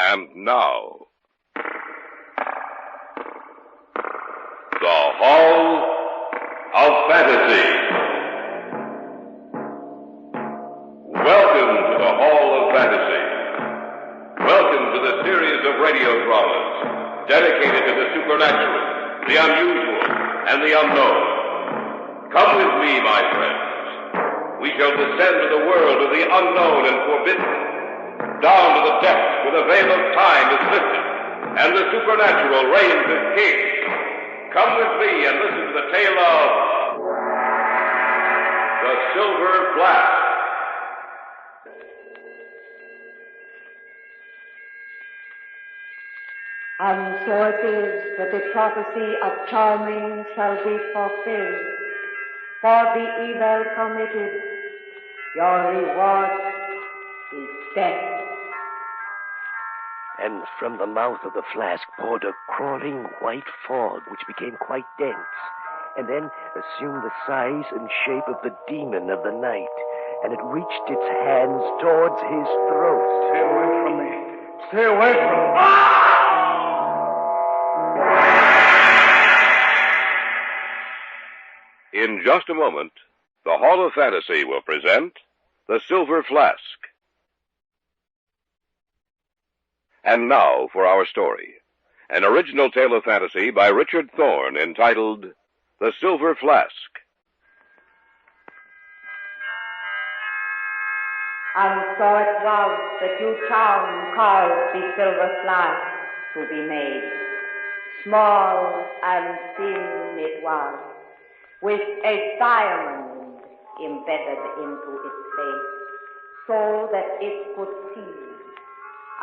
And now, the Hall of Fantasy. Welcome to the Hall of Fantasy. Welcome to the series of radio dramas dedicated to the supernatural, the unusual, and the unknown. Come with me, my friends. We shall descend to the world of the unknown and forbidden. Down to the depths where the veil of time is lifted and the supernatural reigns as king. Come with me and listen to the tale of the Silver Flask. And so it is that the prophecy of Charming shall be fulfilled. For the evil committed, your reward is death. And from the mouth of the flask poured a crawling white fog, which became quite dense, and then assumed the size and shape of the demon of the night, and it reached its hands towards his throat. Stay away from me. Stay away from me. In just a moment, the Hall of Fantasy will present The Silver Flask. And now for our story, an original tale of fantasy by Richard Thorne entitled The Silver Flask. And so it was that you charm caused the silver flask to be made. Small and thin it was, with a diamond embedded into its face, so that it could see.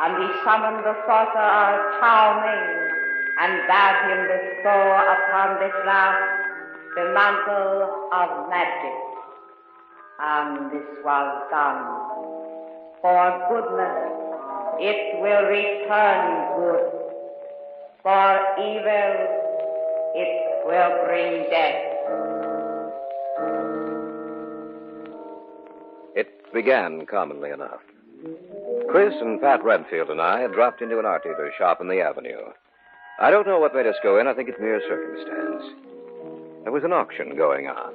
And he summoned the sorcerer Charming, and bade him bestow upon the flask the mantle of magic. And this was done. For goodness, it will return good. For evil, it will bring death. It began commonly enough. Chris and Pat Redfield and I had dropped into an art dealer's shop in the avenue. I don't know what made us go in. I think it's mere circumstance. There was an auction going on.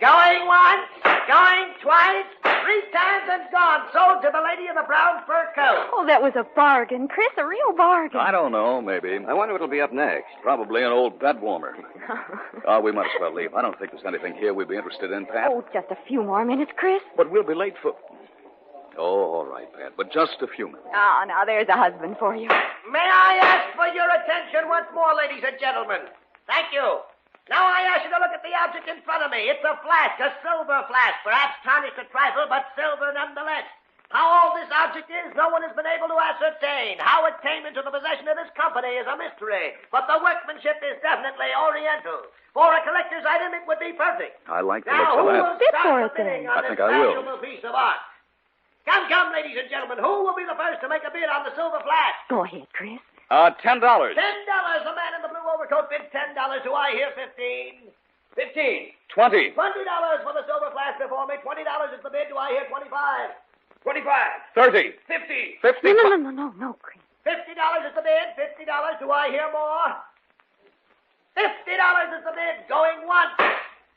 Going once, going twice, 3 times and gone. Sold to the lady in the brown fur coat. Oh, that was a bargain, Chris, a real bargain. I don't know, maybe. I wonder what'll be up next. Probably an old bed warmer. We might as well leave. I don't think there's anything here we'd be interested in, Pat. Oh, just a few more minutes, Chris. But we'll be late for... Oh, all right, Pat, but just a few minutes. Oh, now there's a husband for you. May I ask for your attention once more, ladies and gentlemen? Thank you. Now I ask you to look at the object in front of me. It's a flask, a silver flask, perhaps tarnished a trifle, but silver nonetheless. How old this object is, no one has been able to ascertain. How it came into the possession of this company is a mystery, but the workmanship is definitely Oriental. For a collector's item, it would be perfect. I like the Now, looks of who that. will Bid for start it, the bidding then. on I think this I will. valuable piece of art? Come, ladies and gentlemen, who will be the first to make a bid on the silver flask? Go ahead, Chris. $10. $10. The man in the blue overcoat bids $10. Do I hear 15? 15. 20. $20 for the silver flask before me. $20 is the bid. Do I hear 25? 25. 30. 50. 50. No, Chris. $50 is the bid. $50. Do I hear more? $50 is the bid. Going once.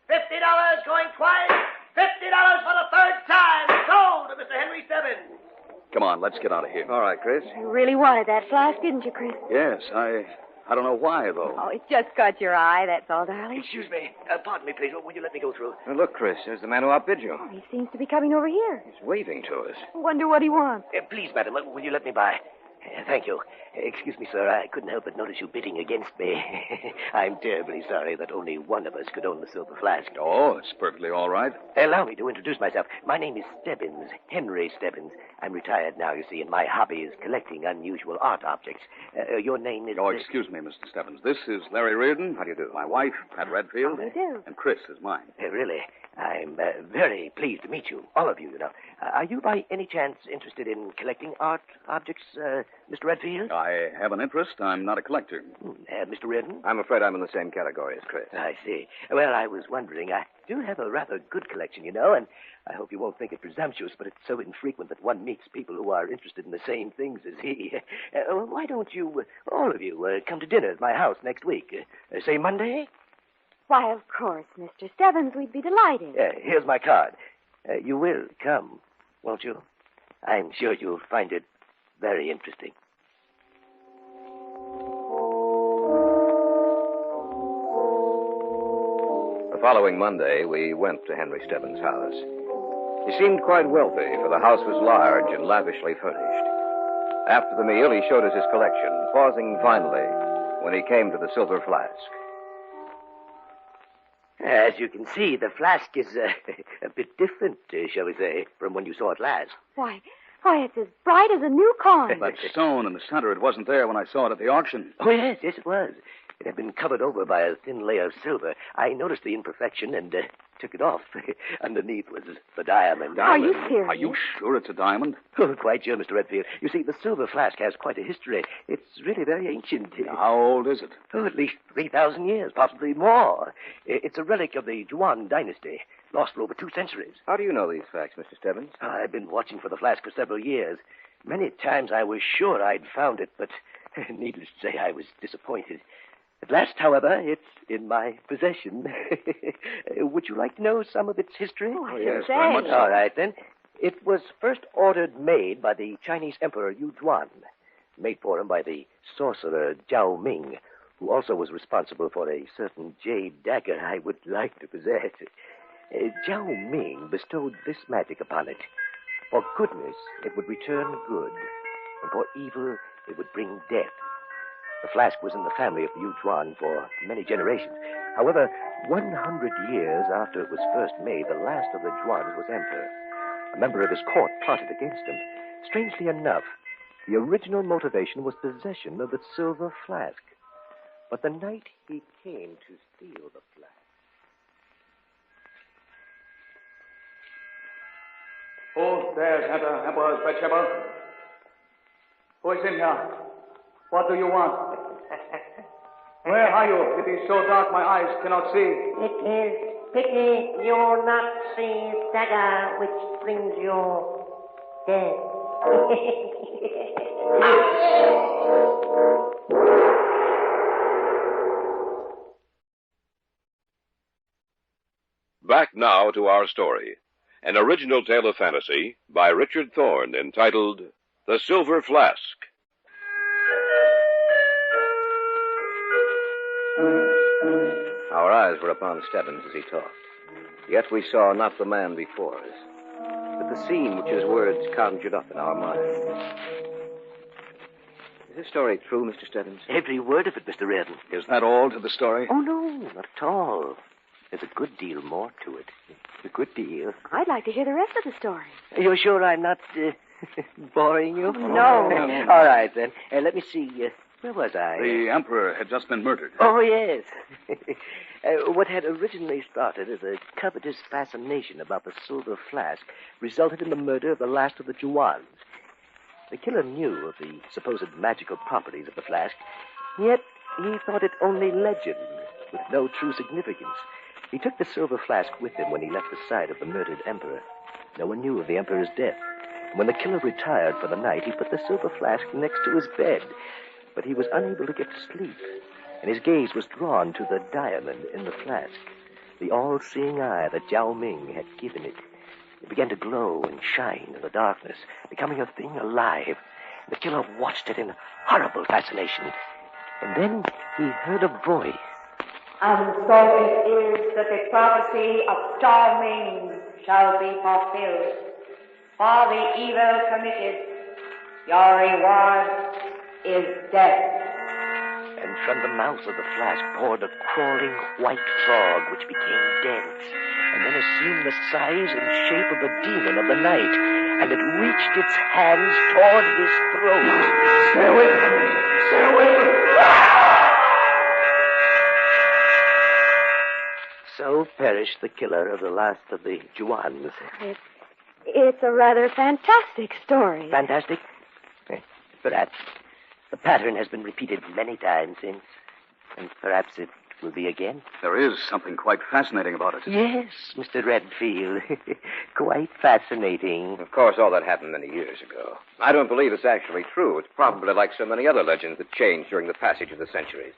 $50 going twice. $50 for the third time. Sold to Mr. Henry Stebbins. Come on, let's get out of here. All right, Chris. You really wanted that flask, didn't you, Chris? Yes, I don't know why, though. Oh, it just caught your eye, that's all, darling. Excuse me. Pardon me, please. Will you let me go through? Now, look, Chris, there's the man who outbid you. Oh, he seems to be coming over here. He's waving to us. Wonder what he wants. Please, madam, will you let me by? Thank you. Excuse me, sir. I couldn't help but notice you bidding against me. I'm terribly sorry that only one of us could own the silver flask. Oh, it's perfectly all right. Allow me to introduce myself. My name is Stebbins, Henry Stebbins. I'm retired now, you see, and my hobby is collecting unusual art objects. Your name is... Oh, excuse me, Mr. Stebbins. This is Larry Reardon. How do you do? My wife, Pat Redfield. How do you do? And Chris is mine. Really? I'm very pleased to meet you, all of you, you know. Are you by any chance interested in collecting art objects? Mr. Redfield? I have an interest. I'm not a collector. Mr. Redden? I'm afraid I'm in the same category as Chris. I see. Well, I was wondering. I do have a rather good collection, you know, and I hope you won't think it presumptuous, but it's so infrequent that one meets people who are interested in the same things as he. Why don't you, all of you, come to dinner at my house next week? Say Monday? Why, of course, Mr. Stebbins. We'd be delighted. Here's my card. You will come, won't you? I'm sure you'll find it very interesting. The following Monday, we went to Henry Stebbins' house. He seemed quite wealthy, for the house was large and lavishly furnished. After the meal, he showed us his collection, pausing finally when he came to the silver flask. As you can see, the flask is a bit different, shall we say, from when you saw it last. Why, it's as bright as a new coin. That stone in the center, it wasn't there when I saw it at the auction. Oh, yes, it was. It had been covered over by a thin layer of silver. I noticed the imperfection and took it off. Underneath was the diamond. Are you serious? Are you sure it's a diamond? Oh, quite sure, Mr. Redfield. You see, the silver flask has quite a history. It's really very ancient. How old is it? Oh, at least 3,000 years, possibly more. It's a relic of the Yuan dynasty, lost for over 2 centuries. How do you know these facts, Mr. Stebbins? I've been watching for the flask for several years. Many times I was sure I'd found it, but needless to say, I was disappointed. At last, however, it's in my possession. Would you like to know some of its history? Oh, I yes, should very say. much so. All right, then. It was first ordered made by the Chinese Emperor Yu Zhuan, made for him by the sorcerer Zhao Ming, who also was responsible for a certain jade dagger I would like to possess. Zhao Ming bestowed this magic upon it. For goodness, it would return good, and for evil, it would bring death. The flask was in the family of the Yu Zhuan for many generations. However, 100 years after it was first made, the last of the Zhuans was emperor. A member of his court plotted against him. Strangely enough, the original motivation was possession of the silver flask. But the night he came to steal the flask... Who dares enter Emperor's bedchamber? Who is in here? What do you want? Where are you? It is so dark my eyes cannot see. It is pity you not see dagger which brings you death. Back now to our story. An original tale of fantasy by Richard Thorne entitled The Silver Flask. Our eyes were upon Stebbins as he talked. Yet we saw not the man before us, but the scene which his words conjured up in our minds. Is this story true, Mr. Stebbins? Every word of it, Mr. Redden. Is that all to the story? Oh, no, not at all. There's a good deal more to it. A good deal. I'd like to hear the rest of the story. You're sure I'm not boring you? No. All right, then. Let me see. Where was I? The Emperor had just been murdered. Oh, yes. What had originally started as a covetous fascination about the silver flask resulted in the murder of the last of the Juans. The killer knew of the supposed magical properties of the flask, yet he thought it only legend, with no true significance. He took the silver flask with him when he left the side of the murdered emperor. No one knew of the emperor's death. When the killer retired for the night, he put the silver flask next to his bed. But he was unable to get to sleep, and his gaze was drawn to the diamond in the flask, the all-seeing eye that Zhao Ming had given it. It began to glow and shine in the darkness, becoming a thing alive. The killer watched it in horrible fascination. And then he heard a voice. And so it is that the prophecy of Zhao Ming shall be fulfilled. For the evil committed, your reward is death. And from the mouth of the flask poured a crawling white frog which became dense, and then assumed the size and shape of the demon of the night, and it reached its hands toward his throat. Stay away from me. Stay away from me. So perished the killer of the last of the Juans. It's a rather fantastic story. Fantastic? Perhaps. The pattern has been repeated many times since, and perhaps it will be again. There is something quite fascinating about it. Yes, Mr. Redfield. Quite fascinating. Of course, all that happened many years ago. I don't believe it's actually true. It's probably like so many other legends that change during the passage of the centuries.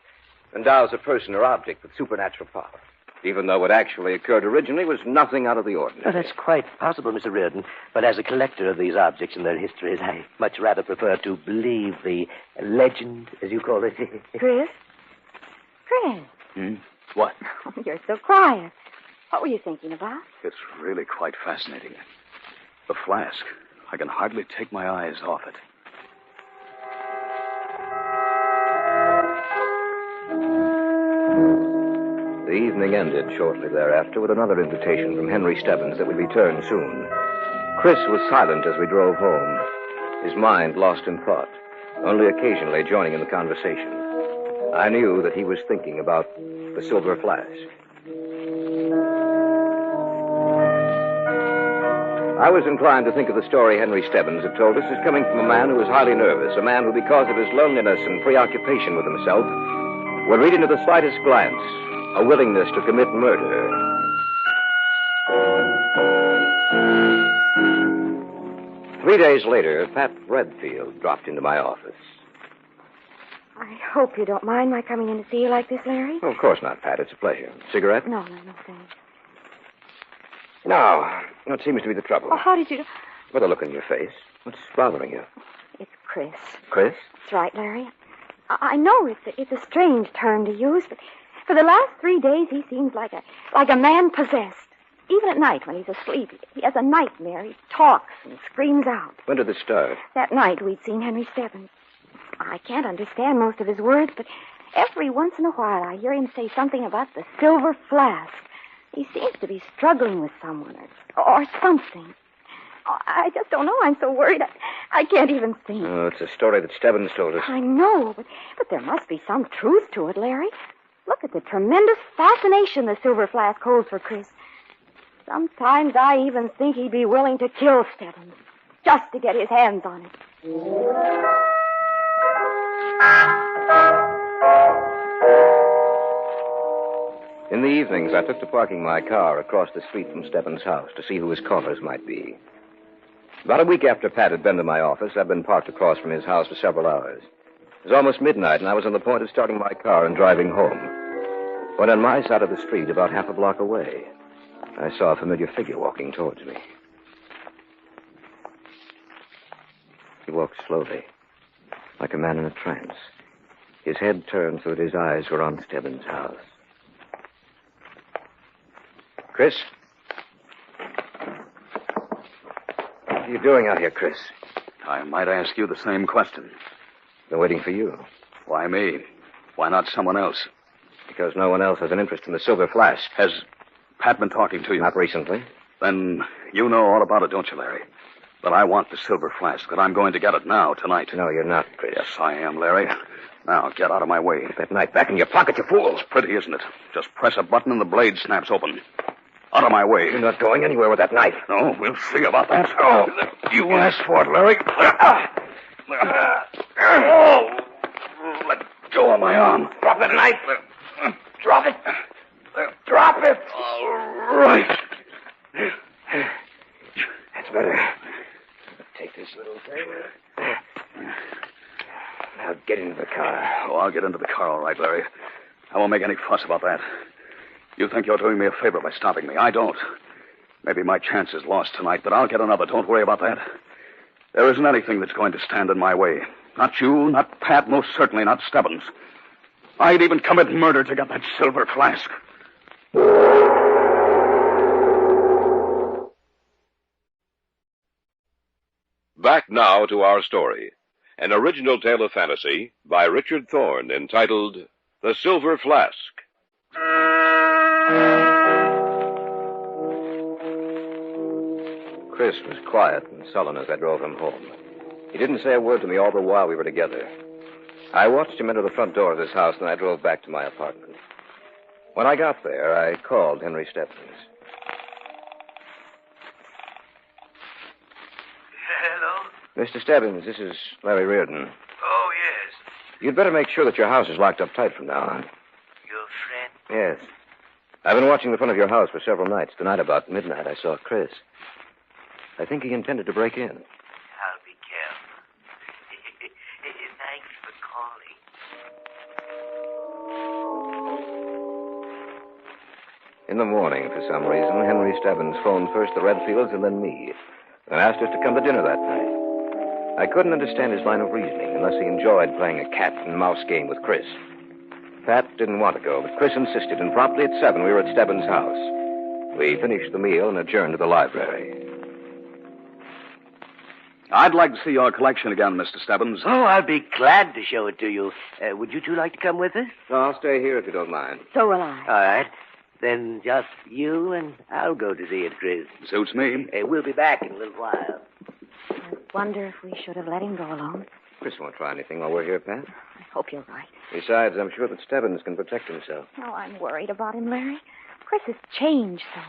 Endows a person or object with supernatural power. Even though what actually occurred originally was nothing out of the ordinary. Oh, that's quite possible, Mr. Reardon. But as a collector of these objects and their histories, I much rather prefer to believe the legend, as you call it. Chris? Chris? What? Oh, you're so quiet. What were you thinking about? It's really quite fascinating. The flask. I can hardly take my eyes off it. The evening ended shortly thereafter with another invitation from Henry Stebbins that we'd return soon. Chris was silent as we drove home, his mind lost in thought, only occasionally joining in the conversation. I knew that he was thinking about the silver flask. I was inclined to think of the story Henry Stebbins had told us as coming from a man who was highly nervous, a man who, because of his loneliness and preoccupation with himself, would read into the slightest glance a willingness to commit murder. Three days later, Pat Redfield dropped into my office. I hope you don't mind my coming in to see you like this, Larry. Oh, of course not, Pat. It's a pleasure. Cigarette? No, thanks. Now, what seems to be the trouble? Oh, how did you... With a look on your face. What's bothering you? It's Chris. Chris? That's right, Larry. I know it's a strange term to use, but for the last 3 days he seems like a man possessed. Even at night when he's asleep, he has a nightmare. He talks and screams out. When did this start? That night we'd seen Henry Stebbins. I can't understand most of his words, but every once in a while I hear him say something about the silver flask. He seems to be struggling with someone or something. I just don't know. I'm so worried. I can't even think. Oh, it's a story that Stebbins told us. I know, but there must be some truth to it, Larry. Look at the tremendous fascination the silver flask holds for Chris. Sometimes I even think he'd be willing to kill Stebbins just to get his hands on it. In the evenings, I took to parking my car across the street from Stebbins' house to see who his callers might be. About a week after Pat had been to my office, I'd been parked across from his house for several hours. It was almost midnight, and I was on the point of starting my car and driving home, when on my side of the street, about half a block away, I saw a familiar figure walking towards me. He walked slowly, like a man in a trance. His head turned so that his eyes were on Stebbins' house. Chris? What are you doing out here, Chris? I might ask you the same question. Been waiting for you. Why me? Why not someone else? Because no one else has an interest in the silver flask. Has Pat been talking to you? Not recently. Then you know all about it, don't you, Larry? That I want the silver flask, that I'm going to get it now, tonight. No, you're not, Chris. Yes, I am, Larry. Now, get out of my way. Put that knife back in your pocket, you fool. It's pretty, isn't it? Just press a button and the blade snaps open. Out of my way. You're not going anywhere with that knife. No, we'll see about that. Oh, you asked for it, Larry. Oh, let go of my arm. Drop that knife. Drop it. Drop it. All right. That's better. Take this little thing. Now get into the car. Oh, I'll get into the car, all right, Larry. I won't make any fuss about that. You think you're doing me a favor by stopping me. I don't. Maybe my chance is lost tonight, but I'll get another. Don't worry about that. There isn't anything that's going to stand in my way. Not you, not Pat, most certainly not Stebbins. I'd even commit murder to get that silver flask. Back now to our story. An original tale of fantasy by Richard Thorne entitled The Silver Flask. Chris was quiet and sullen as I drove him home. He didn't say a word to me all the while we were together. I watched him enter the front door of his house, and I drove back to my apartment. When I got there, I called Henry Stebbins. Hello? Mr. Stebbins, this is Larry Reardon. Oh, yes. You'd better make sure that your house is locked up tight from now on. Your friend? Yes. I've been watching the front of your house for several nights. Tonight, about midnight, I saw Chris. I think he intended to break in. I'll be careful. Thanks for calling. In the morning, for some reason, Henry Stebbins phoned first the Redfields and then me, and asked us to come to dinner that night. I couldn't understand his line of reasoning unless he enjoyed playing a cat and mouse game with Chris. Pat didn't want to go, but Chris insisted, and promptly at 7 we were at Stebbins' house. We finished the meal and adjourned to the library. I'd like to see your collection again, Mr. Stebbins. Oh, I'll be glad to show it to you. Would you two like to come with us? No, I'll stay here if you don't mind. So will I. All right. Then just you and I'll go to see it, Chris. Suits me. We'll be back in a little while. I wonder if we should have let him go alone. Chris won't try anything while we're here, Pat. I hope you're right. Besides, I'm sure that Stebbins can protect himself. Oh, I'm worried about him, Larry. Chris has changed so.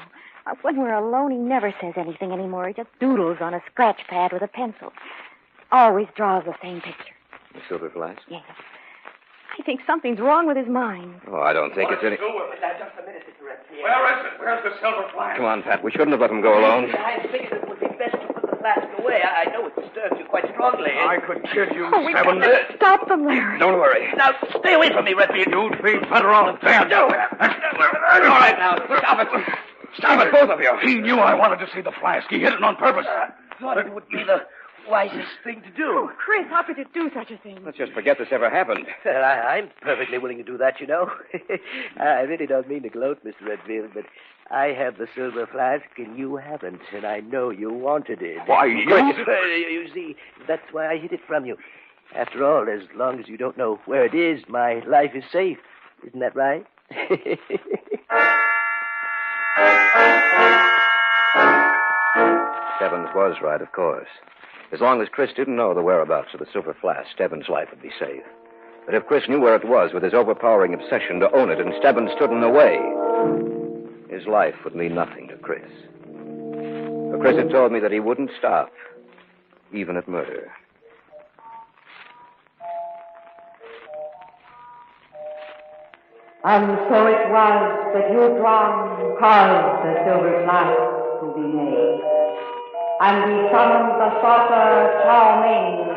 When we're alone, he never says anything anymore. He just doodles on a scratch pad with a pencil. Always draws the same picture. The silver flask? Yes. I think something's wrong with his mind. Oh, I don't think it's any... Just a minute, Mr. Redfield. Where is it? Where's the silver flask? Come on, Pat. We shouldn't have let him go alone. I figured it would be best to put the flask away. I know it disturbs you quite strongly. I could kill you, Oh, we Stebbins. gotta stop them, Larry. Don't worry. Now, stay away from me, Redfield. You'd be better off dead. No. All right, now, stop it. Stop it, both of you. He knew I wanted to see the flask. He hid it on purpose. Thought it would be the wisest thing to do. Oh, Chris, how could you do such a thing? Let's just forget this ever happened. Well, I'm perfectly willing to do that, you know. I really don't mean to gloat, Mr. Redfield, but I have the silver flask and you haven't, and I know you wanted it. Why, you... You see, that's why I hid it from you. After all, as long as you don't know where it is, my life is safe. Isn't that right? Stebbins was right, of course. As long as Chris didn't know the whereabouts of the silver flask, Stebbins' life would be safe. But if Chris knew where it was with his overpowering obsession to own it and Stebbins stood in the way, his life would mean nothing to Chris. But Chris had told me that he wouldn't stop, even at murder. And so it was that you, Thorne, caused the silver flask to be made. And we summoned the sorcerer Charming,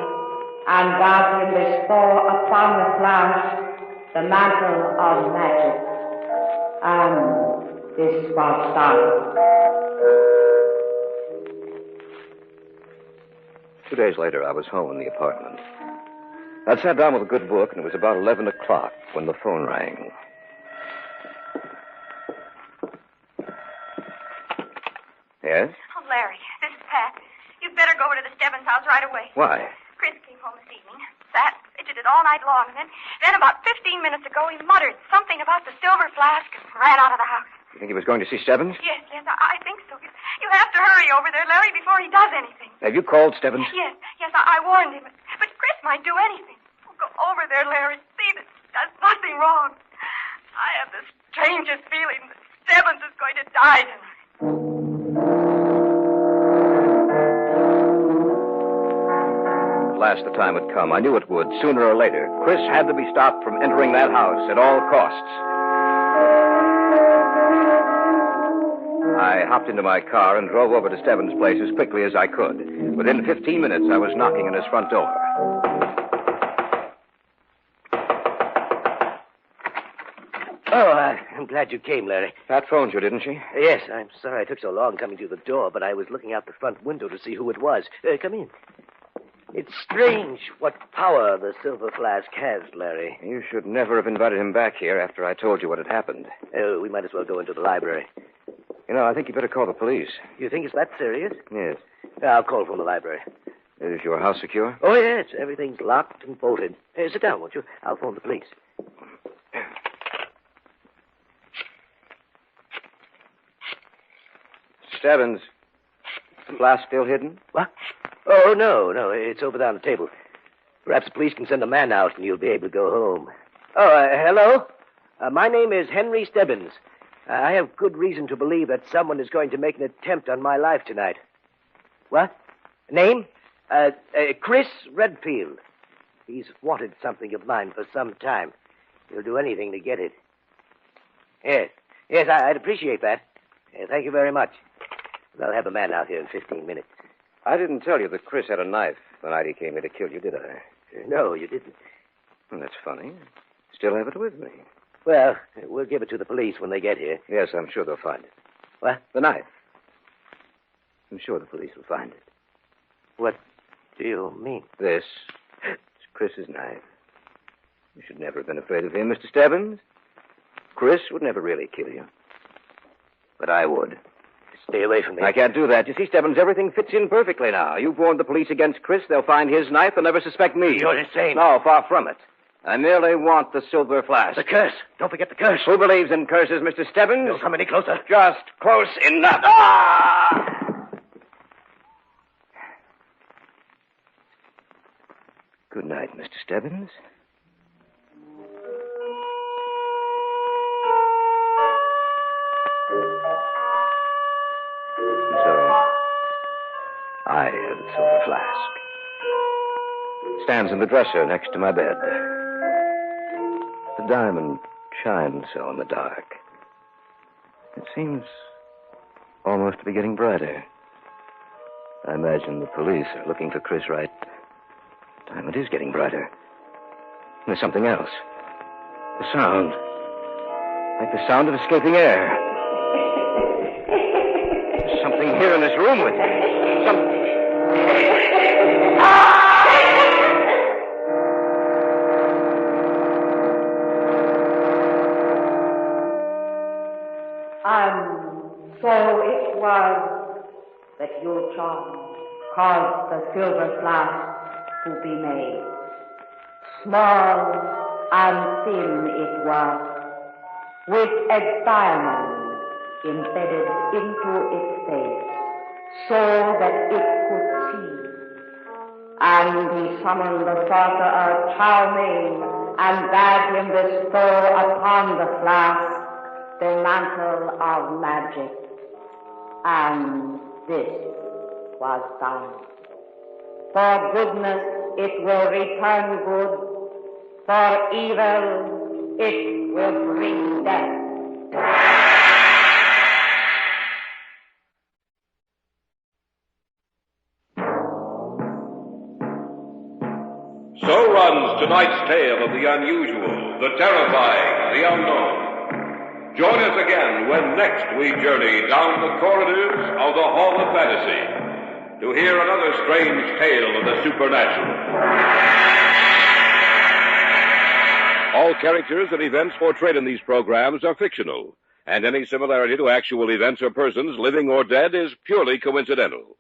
and bade him bestow upon the flask the mantle of magic. And this was done. 2 days later, I was home in the apartment. I'd sat down with a good book, and it was about 11 o'clock when the phone rang. Yes? Oh, Larry, this is Pat. You'd better go over to the Stebbins house right away. Why? Chris came home this evening, sat, fidgeted all night long, and then about 15 minutes ago, he muttered something about the silver flask and ran out of the house. You think he was going to see Stebbins? Yes, I think so. You have to hurry over there, Larry, before he does anything. Have you called Stebbins? Yes, I warned him. But Chris might do anything. Oh, go over there, Larry. See that there's nothing wrong. I have the strangest feeling that Stebbins is going to die tonight. At last the time had come. I knew it would, sooner or later. Chris had to be stopped from entering that house at all costs. I hopped into my car and drove over to Stebbins' place as quickly as I could. Within 15 minutes, I was knocking on his front door. Oh, I'm glad you came, Larry. Pat phoned you, didn't she? Yes, I'm sorry I took so long coming through the door, but I was looking out the front window to see who it was. Come in. It's strange what power the silver flask has, Larry. You should never have invited him back here after I told you what had happened. We might as well go into the library. You know, I think you better call the police. You think it's that serious? Yes. I'll call from the library. Is your house secure? Oh, yes. Everything's locked and bolted. Sit down, won't you? I'll phone the police. Stebbins, the flask still hidden? What? Oh, no. It's over there on the table. Perhaps the police can send a man out and you'll be able to go home. Oh, hello? My name is Henry Stebbins. I have good reason to believe that someone is going to make an attempt on my life tonight. What? Name? Chris Redfield. He's wanted something of mine for some time. He'll do anything to get it. Yes, I'd appreciate that. Thank you very much. I'll have a man out here in 15 minutes. I didn't tell you that Chris had a knife the night he came here to kill you, did I? No, you didn't. Well, that's funny. Still have it with me. Well, we'll give it to the police when they get here. Yes, I'm sure they'll find it. What? The knife. I'm sure the police will find it. What do you mean? This is Chris's knife. You should never have been afraid of him, Mr. Stebbins. Chris would never really kill you. But I would. Stay away from me. I can't do that. You see, Stebbins, everything fits in perfectly now. You've warned the police against Chris. They'll find his knife. They'll never suspect me. You're insane. No, far from it. I merely want the silver flask. The curse. Don't forget the curse. Who believes in curses, Mr. Stebbins? Don't come any closer. Just close enough. Ah! Good night, Mr. Stebbins. I have the silver flask. It stands in the dresser next to my bed. The diamond shines so in the dark. It seems almost to be getting brighter. I imagine the police are looking for Chris right. The diamond is getting brighter. And there's something else. The sound. Like the sound of escaping air. There's something here in this room with me. Something. And so it was that you, John, caused the silver flask to be made. Small and thin it was, with a diamond embedded into its face, so that it could see. And he summoned the sorcerer Charming and bade him bestow upon the flask the mantle of magic. And this was done. For goodness it will return good, for evil it will bring death. So runs tonight's tale of the unusual, the terrifying, the unknown. Join us again when next we journey down the corridors of the Hall of Fantasy to hear another strange tale of the supernatural. All characters and events portrayed in these programs are fictional, and any similarity to actual events or persons, living or dead, is purely coincidental.